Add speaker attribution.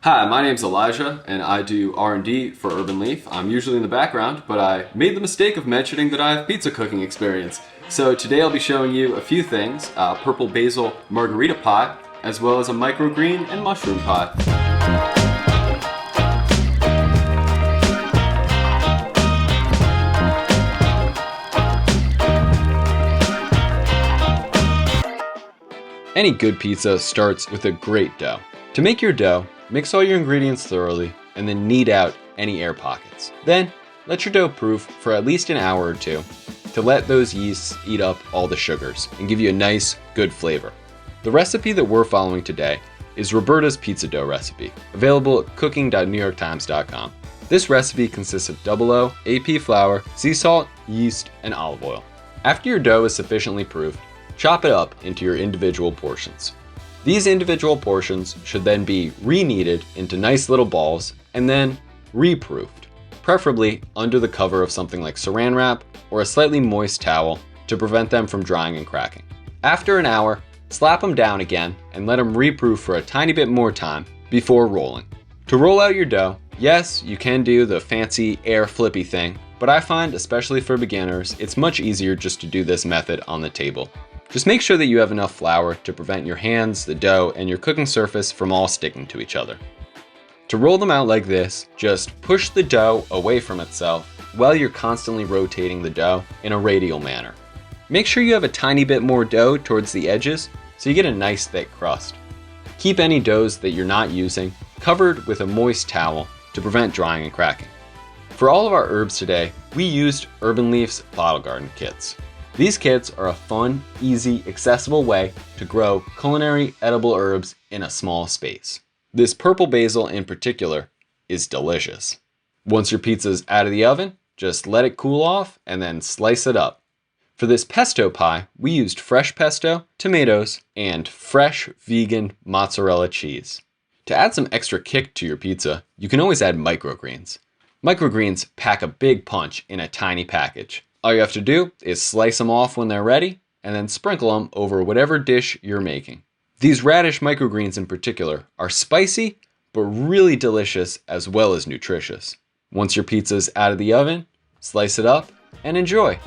Speaker 1: Hi, my name's Elijah, and I do R&D for Urban Leaf. I'm usually in the background, but I made the mistake of mentioning that I have pizza cooking experience. So today I'll be showing you a few things, purple basil margarita pie, as well as a microgreen and mushroom pie. Any good pizza starts with a great dough. To make your dough, mix all your ingredients thoroughly and then knead out any air pockets. Then, let your dough proof for at least an hour or two to let those yeasts eat up all the sugars and give you a nice, good flavor. The recipe that we're following today is Roberta's pizza dough recipe, available at cooking.newyorktimes.com. This recipe consists of 00 AP flour, sea salt, yeast, and olive oil. After your dough is sufficiently proofed, chop it up into your individual portions. These individual portions should then be re-kneaded into nice little balls and then re-proofed, preferably under the cover of something like saran wrap or a slightly moist towel to prevent them from drying and cracking. After an hour, slap them down again and let them re-proof for a tiny bit more time before rolling. To roll out your dough, yes, you can do the fancy air flippy thing, but I find, especially for beginners, it's much easier just to do this method on the table. Just make sure that you have enough flour to prevent your hands, the dough, and your cooking surface from all sticking to each other. To roll them out like this, just push the dough away from itself while you're constantly rotating the dough in a radial manner. Make sure you have a tiny bit more dough towards the edges so you get a nice thick crust. Keep any doughs that you're not using covered with a moist towel to prevent drying and cracking. For all of our herbs today, we used Urban Leaf's Bottle Garden kits. These kits are a fun, easy, accessible way to grow culinary edible herbs in a small space. This purple basil in particular is delicious. Once your pizza's out of the oven, just let it cool off and then slice it up. For this pesto pie, we used fresh pesto, tomatoes, and fresh vegan mozzarella cheese. To add some extra kick to your pizza, you can always add microgreens. Microgreens pack a big punch in a tiny package. All you have to do is slice them off when they're ready and then sprinkle them over whatever dish you're making. These radish microgreens in particular are spicy but really delicious as well as nutritious. Once your pizza's out of the oven, slice it up and enjoy.